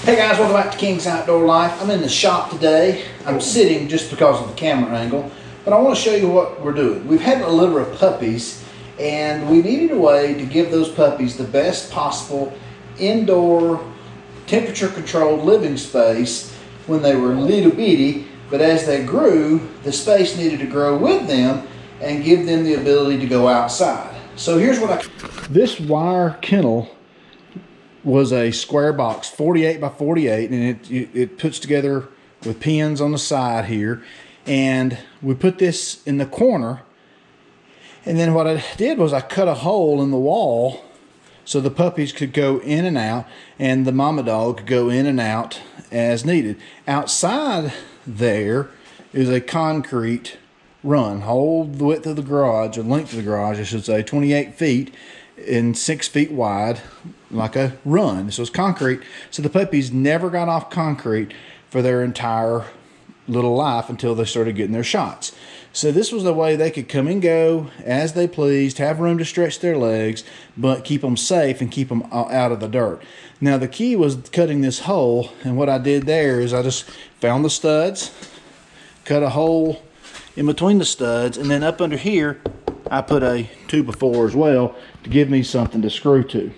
Hey guys, welcome back to King's Outdoor Life. I'm in the shop today. I'm sitting just because of the camera angle, but I want to show you what we're doing. We've had a litter of puppies and we needed a way to give those puppies the best possible indoor temperature controlled living space when they were little bitty, but as they grew, the space needed to grow with them and give them the ability to go outside. So here's what this wire kennel was a square box, 48 by 48, and it puts together with pins on the side here. And we put this in the corner. And then what I did was I cut a hole in the wall so the puppies could go in and out, and the mama dog could go in and out as needed. Outside there is a concrete run, whole width of the garage, or length of the garage, I should say, 28 feet and 6 feet wide, like a run. So it's concrete. So the puppies never got off concrete for their entire little life until they started getting their shots. So this was the way they could come and go as they pleased, have room to stretch their legs, but keep them safe and keep them out of the dirt. Now the key was cutting this hole, and what I did there is I just found the studs, cut a hole in between the studs, and then up under here I put a 2x4 as well to give me something to screw to.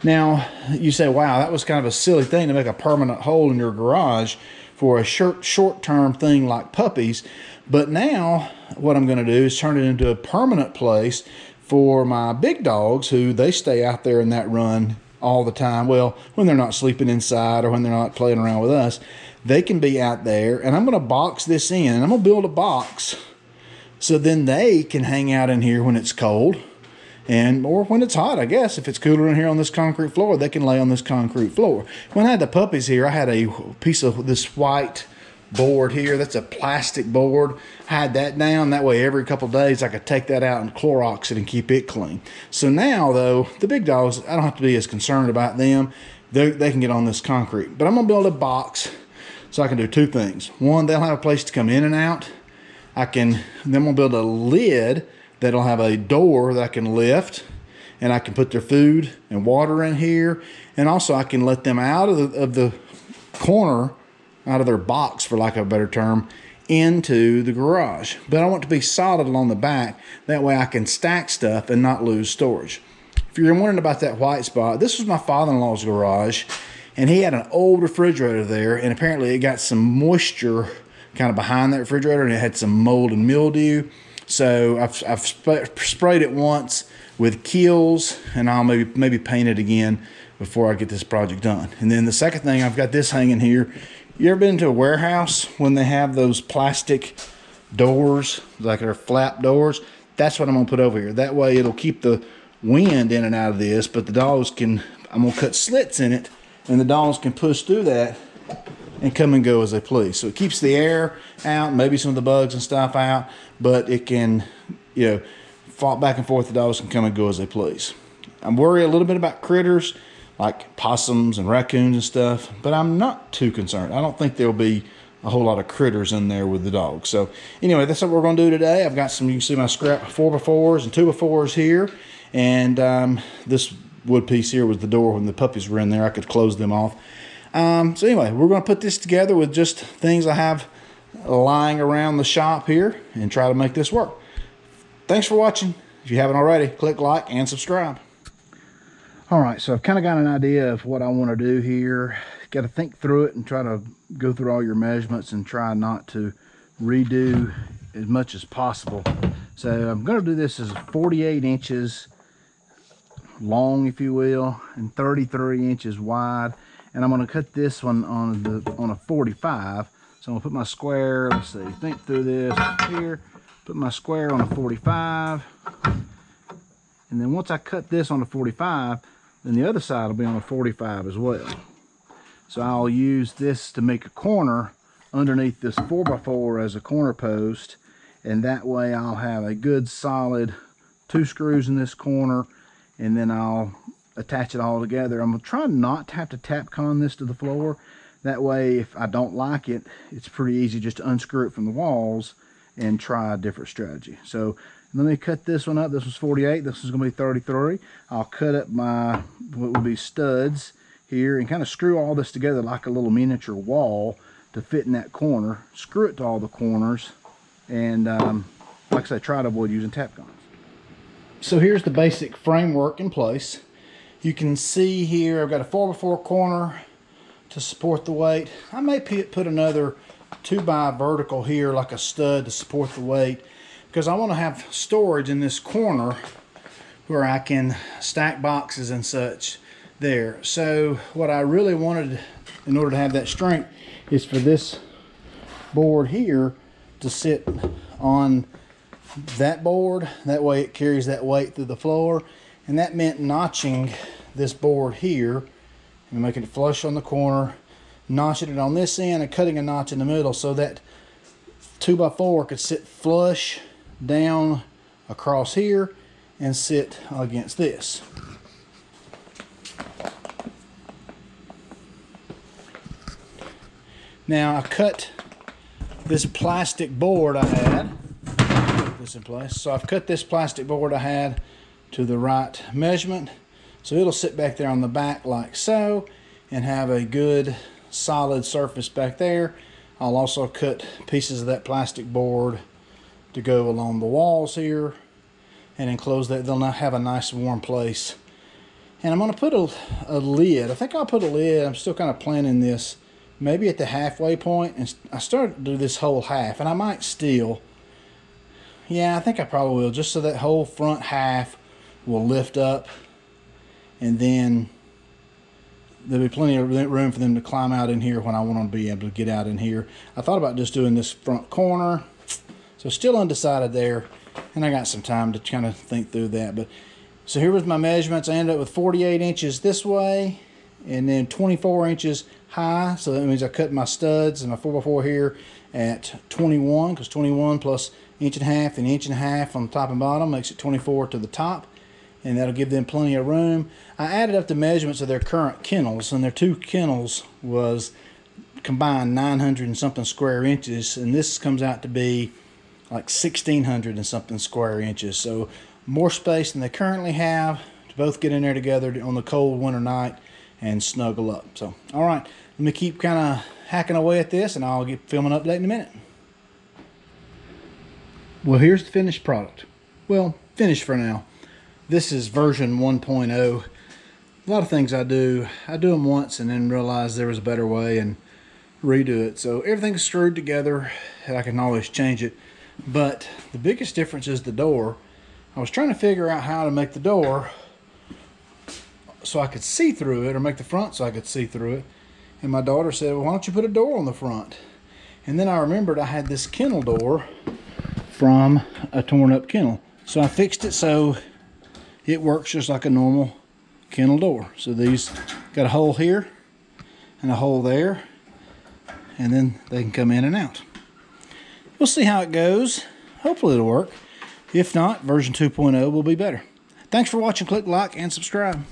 Now you say, wow, that was kind of a silly thing to make a permanent hole in your garage for a short-term thing like puppies. But now what I'm going to do is turn it into a permanent place for my big dogs, who they stay out there in that run all the time. Well, when they're not sleeping inside or when they're not playing around with us, they can be out there. And I'm going to box this in, and I'm going to build a box so then they can hang out in here when it's cold, or when it's hot, I guess. If it's cooler in here on this concrete floor, they can lay on this concrete floor. When I had the puppies here, I had a piece of this white board here. That's a plastic board. I had that down. That way every couple of days I could take that out and Clorox it and keep it clean. So now, though, the big dogs, I don't have to be as concerned about them. They can get on this concrete. But I'm going to build a box so I can do two things. One, they'll have a place to come in and out. Then we'll build a lid that'll have a door that I can lift, and I can put their food and water in here. And also I can let them out of the corner, out of their box, for lack of a better term, into the garage. But I want it to be solid along the back. That way I can stack stuff and not lose storage. If you're wondering about that white spot, this was my father-in-law's garage, and he had an old refrigerator there, and apparently it got some moisture kind of behind that refrigerator, and it had some mold and mildew. So I've sprayed it once with Kills, and I'll maybe paint it again before I get this project done. And then the second thing, I've got this hanging here. You ever been to a warehouse when they have those plastic doors, like they're flap doors? That's what I'm gonna put over here. That way it'll keep the wind in and out of this, but the dogs can, I'm gonna cut slits in it, and the dogs can push through that and come and go as they please. So it keeps the air out, maybe some of the bugs and stuff out, but it can, fall back and forth. The dogs can come and go as they please. I'm worried a little bit about critters like possums and raccoons and stuff, but I'm not too concerned. I don't think there'll be a whole lot of critters in there with the dogs. So anyway, that's what we're gonna do today. I've got some, you can see my scrap 4x4s and 2x4s here. And this wood piece here was the door. When the puppies were in there, I could close them off. So anyway, we're going to put this together with just things I have lying around the shop here and try to make this work. Thanks for watching. If you haven't already, click like and subscribe. All right, so I've kind of got an idea of what I want to do here. Got to think through it and try to go through all your measurements and try not to redo as much as possible. So I'm going to do this as 48 inches long, if you will, and 33 inches wide. And I'm going to cut this one on a 45. So I'm going to put my square, let's see, think through this here, put my square on a 45. And then once I cut this on a 45, then the other side will be on a 45 as well. So I'll use this to make a corner underneath this 4x4 as a corner post. And that way I'll have a good solid 2 screws in this corner, and then I'll attach it all together. I'm gonna try not to have to Tapcon this to the floor. That way, if I don't like it, it's pretty easy just to unscrew it from the walls and try a different strategy. So let me cut this one up. This was 48. This is gonna be 33. I'll cut up my, what would be studs here and kind of screw all this together like a little miniature wall to fit in that corner. Screw it to all the corners, and like I said, try to avoid using tap guns. So here's the basic framework in place. You can see here I've got a 4x4 corner to support the weight. I may put another 2x vertical here, like a stud, to support the weight, because I want to have storage in this corner where I can stack boxes and such there. So what I really wanted in order to have that strength is for this board here to sit on that board. That way it carries that weight through the floor, and that meant notching this board here and making it flush on the corner, notching it on this end and cutting a notch in the middle so that 2x4 could sit flush down across here and sit against this. Now I cut this plastic board I had, put this in place. So I've cut this plastic board I had to the right measurement, so it'll sit back there on the back like so and have a good solid surface back there. I'll also cut pieces of that plastic board to go along the walls here and enclose that. They'll now have a nice warm place. And I'm going to put a lid. I think I'll put a lid. I'm still kind of planning this maybe at the halfway point, and I started to do this whole half, and I might still, yeah, I think I probably will, just so that whole front half will lift up, and then there'll be plenty of room for them to climb out in here when I want them to be able to get out in here. I thought about just doing this front corner, so still undecided there, and I got some time to kind of think through that. But so here was my measurements. I ended up with 48 inches this way, and then 24 inches high. So that means I cut my studs and my 4x4 here at 21, because 21 plus inch and a half on the top and bottom makes it 24 to the top, and that'll give them plenty of room. I added up the measurements of their current kennels, and their 2 kennels was combined 900 and something square inches, and this comes out to be like 1600 and something square inches. So more space than they currently have to both get in there together on the cold winter night and snuggle up. So all right, let me keep kind of hacking away at this, and I'll get filming an update in a minute. Well, here's the finished product. Well, finished for now. This is version 1.0. A lot of things I do them once and then realize there was a better way and redo it. So everything's screwed together, and I can always change it. But the biggest difference is the door. I was trying to figure out how to make the door so I could see through it, or make the front so I could see through it. And my daughter said, well, why don't you put a door on the front? And then I remembered I had this kennel door from a torn up kennel. So I fixed it so it works just like a normal kennel door. So these got a hole here and a hole there, and then they can come in and out. We'll see how it goes. Hopefully it'll work. If not, version 2.0 will be better. Thanks for watching. Click like and subscribe.